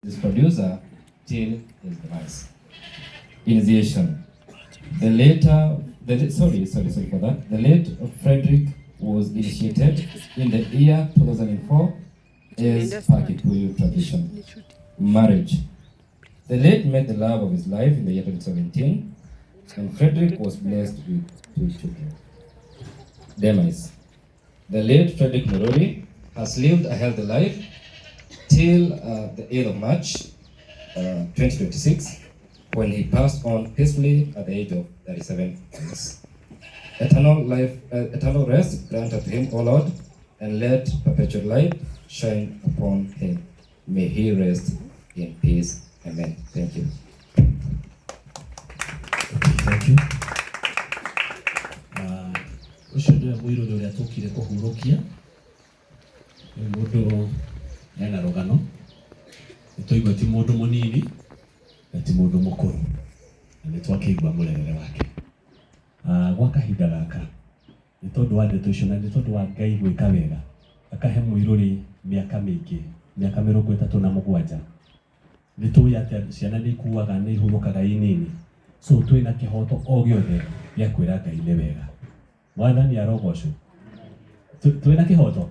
his producer till his demise. Initiation. The late Frederick was initiated in the year 2004 as per Kikuyu tradition. Marriage. The late met the love of his life in the year 2017, and Frederick was blessed with 2 children. Demise. The late Frederick Murori has lived a healthy life till the 8th of March 2026, when he passed on peacefully at the age of 37 years. Eternal rest granted to him, O Lord, and let perpetual light shine upon him. May he rest in peace. Amen. Thank you. Thank you. Ucio ndio mwiro ndio atukire kuhurukia. Mundu ena rogano. Nitoigwa ti mundu munini, ti mundu mukuru. Na twakigwa murerere wake. Gwa kahinda gaka. Ni tondu wa ndeto icio na ni tondu wa Ngai gwika wega. Akahe mwiruri miaka mingi, miaka 37. Nitui ati ciana ni kuaga ni hurukaga inini. So twina kihoto o giothe ya kwira Ngai ni wega. Mwathani arogocwo. Twina kihoto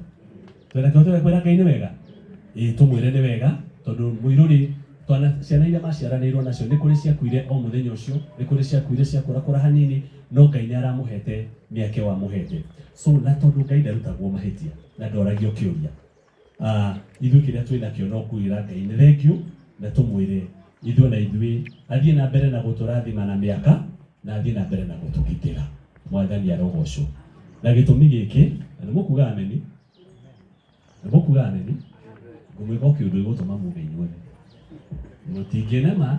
ya kwira Ngai ni wega. Tumwire ni wega tondu mwiruri twana ciana iria maciaranirwo nacio ni kuri ciakuire o muthenya ucio, ni kuri ciakuire ciakura hanini, no Ngai ni aramuhete miake wa muhete. So na tondu Ngai ndarutagwo mahitia na ndoragio kiuria. Ithuĩ kĩrĩa twĩnakĩo no kwĩra Ngai nĩ thengiũ na tũmwĩre ithuĩ na ithuĩ athiĩ na mbere na gũtũrathima na mĩaka na athiĩ na mbere na gũtũgitĩra. Mwathani arogocwo. Na gĩtũmi gĩkĩ nĩ mũkuga ameni. Ngũmwĩka kĩũndũ gĩgũtũma muge inyuothe. Mũtingĩnema.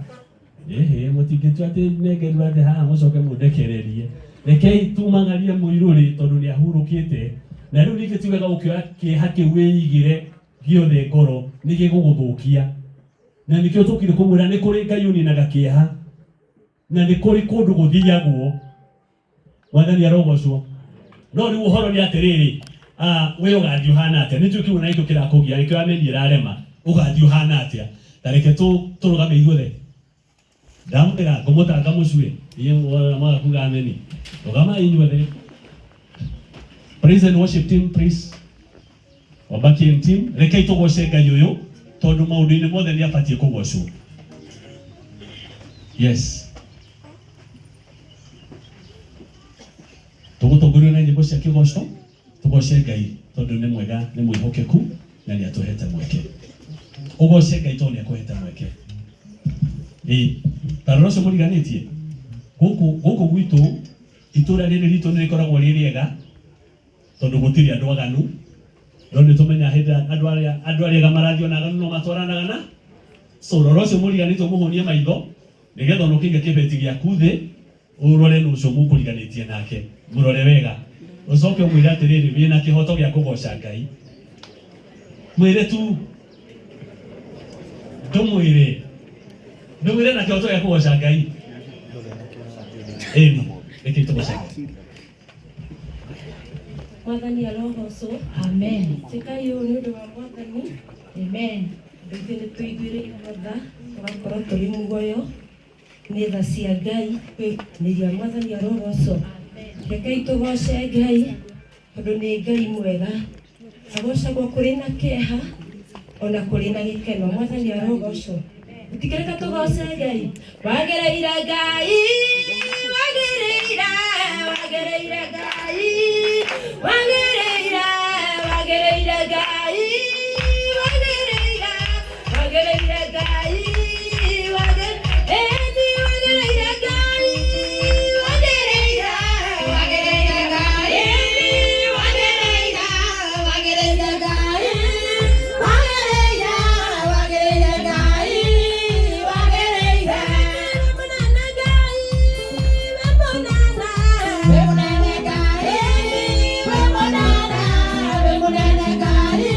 Mũtingĩtua atĩ nengerwa atĩ haha mũcoke mũndekererie. Rekei tumagarie mũirũrĩ tondũ nĩ ahurũkĩte. Na rĩu ningĩ tiwega gũkĩoya kĩeha kĩu wĩigĩre gĩothe ngoro nĩ gĩgũgũthũkia. Na nĩkĩo tũkire kũmwĩra nĩ kũrĩ Ngai ũninaga kĩeha na nĩ kũrĩ kũndũ gũthiagwo. Mwathani arogocwo. No rĩu ũhoro nĩ atĩrĩrĩ, we ũgathiĩ ũhana atĩa? Nĩ tũkiuga na itũ kĩrakũgia nĩkĩo ameni ĩrarema. Ũgathiĩ ũhana atĩa? Tareke tũrũgame ithuothe. Ndamwĩra ngũmũtanga mũcue. Iye mwaga kuga ameni. Rũgama inyuothe. Praise and worship team, please. Wabaki team, rekei tugoce Ngai uyu tondu maundu-ini mothe ni abatie kugocwo. Yes. Tugutongorio na nyimbo cia kigoco, tugoce Ngai tondu ni mwega, ni mwihokeku na ni atuhete mweke. Ugoce Ngai tondu ni akuhete mweke. Taroroco muriganitie. Guku gwitu itura riri ritu ni rikoragwo ririega. Tondu gutiri andu aganu no ni tumenya henda andu aria gamarathio na aganu no matwaranaga na so rorocio muriganitwo muhonie maitho nigetha no kinge kibeti giaku thi urore no ucio mukuriganitie nake murore wega ucoke mwire atiriri wina kihoto gia kugoca Ngai mwire tu ndumwire na kihoto gia kugoca Ngai rekei tugoce Mwathani arogocwo. Amen. Tikai ũũ nĩ ũndũ wa Mwathani. Amen. Ithuĩ nĩ tũiguĩrĩire tha, tũgakorwo tũrĩ muoyo nĩ tha cia Ngai kwĩnĩria Mwathani arogocwo. Rekei tũgoce Ngai tondũ nĩ Ngai mwega. Agocagwo kũrĩ na kĩeha ona kũrĩ na gĩkeno. Mwathani arogocwo. Tũtikareka tũgoce Ngai. Wagĩrĩire Ngai, wagĩrĩire Ngai. Wagĩrĩire Ngai, wagĩrĩire Ngai, We're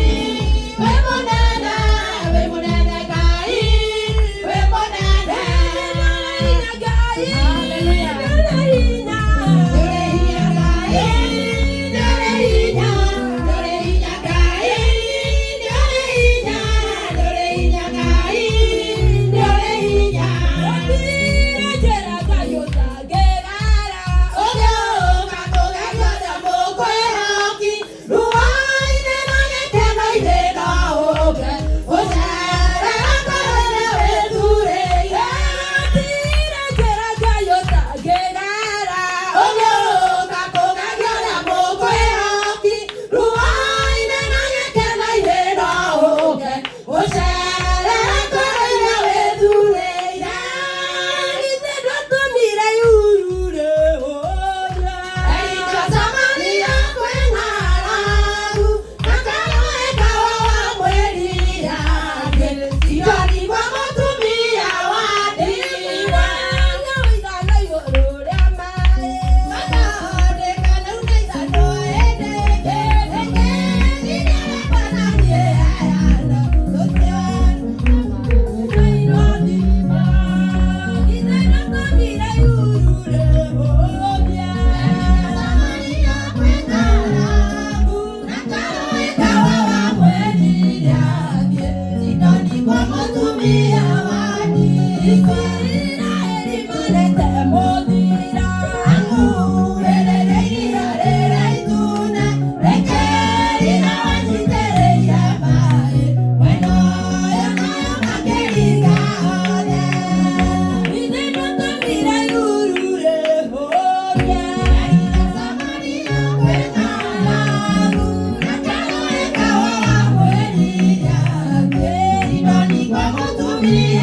Hey,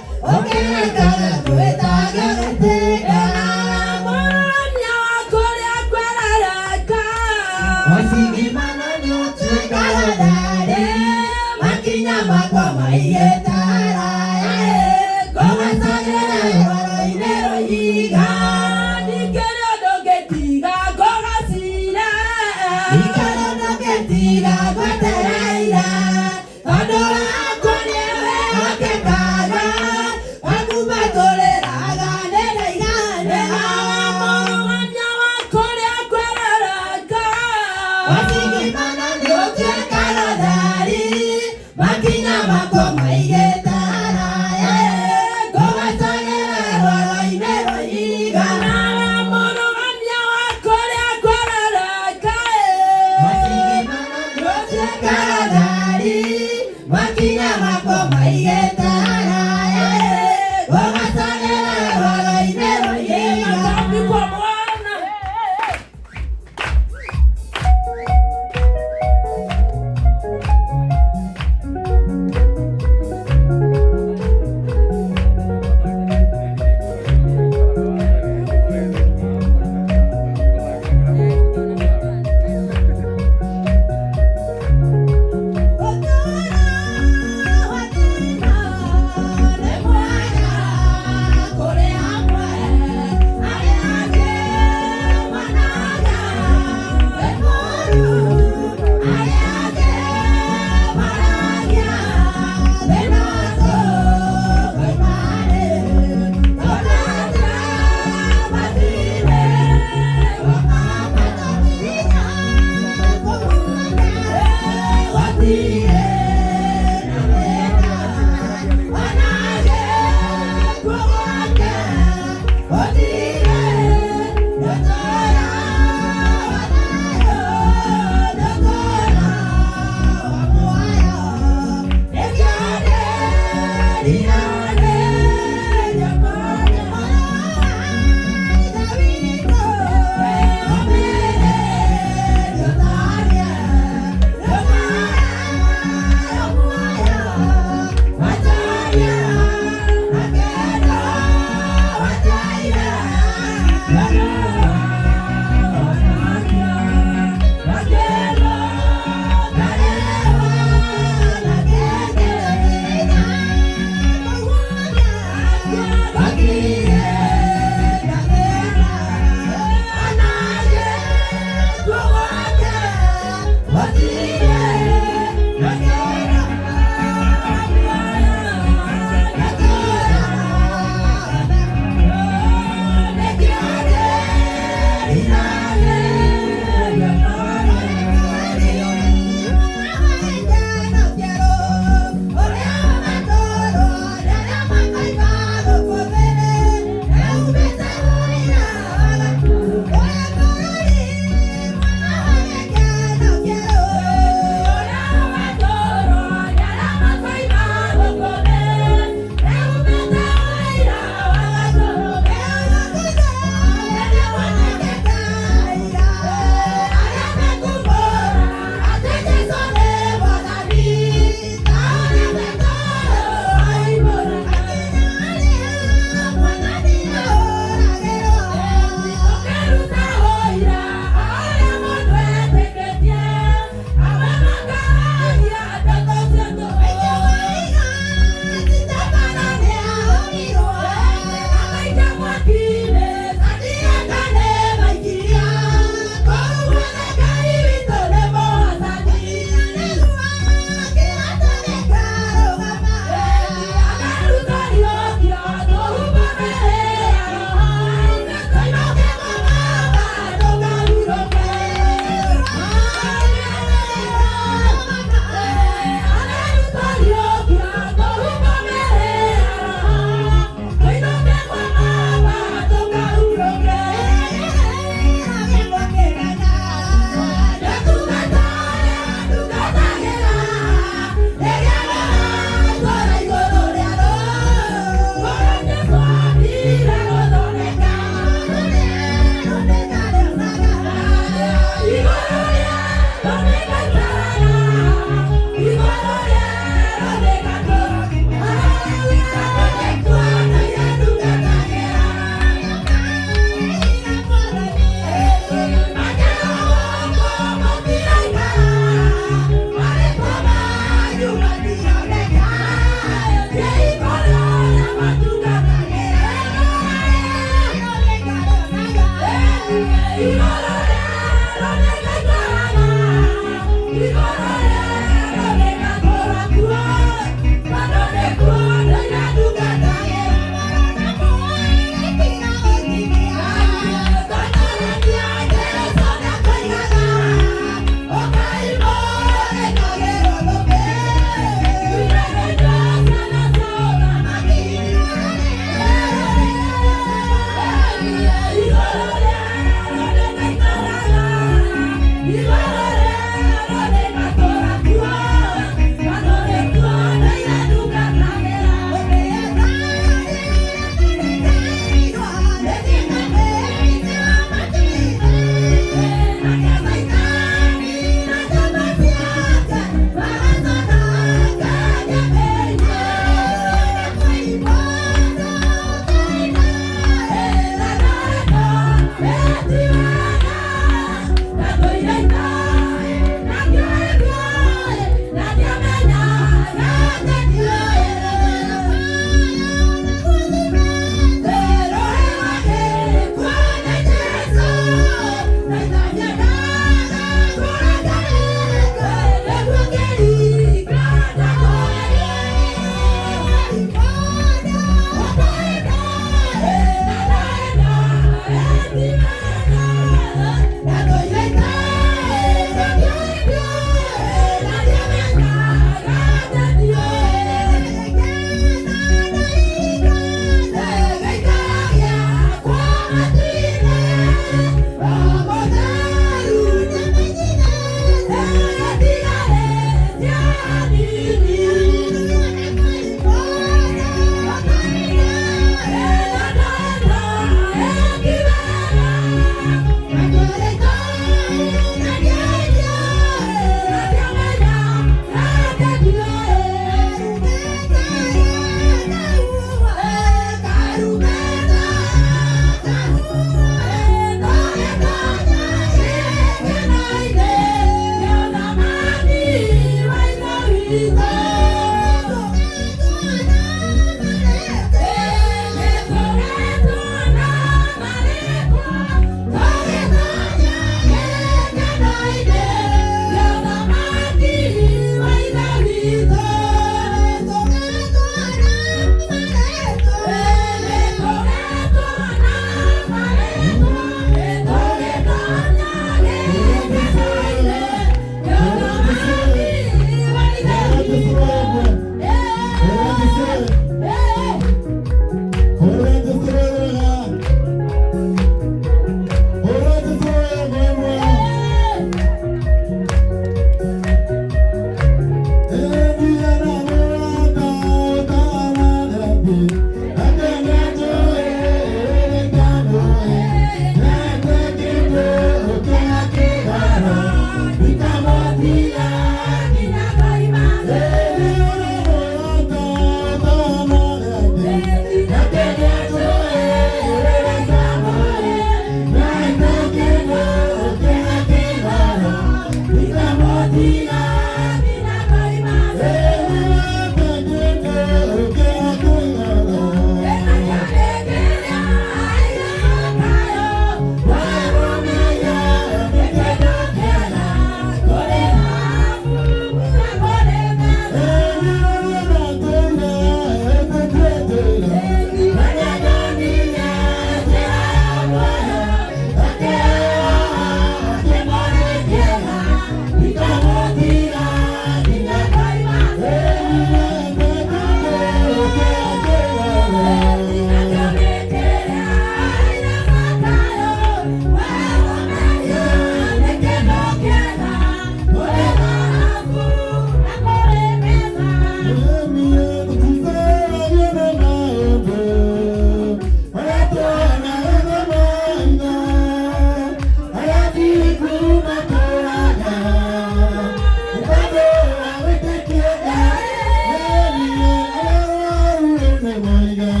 Mariga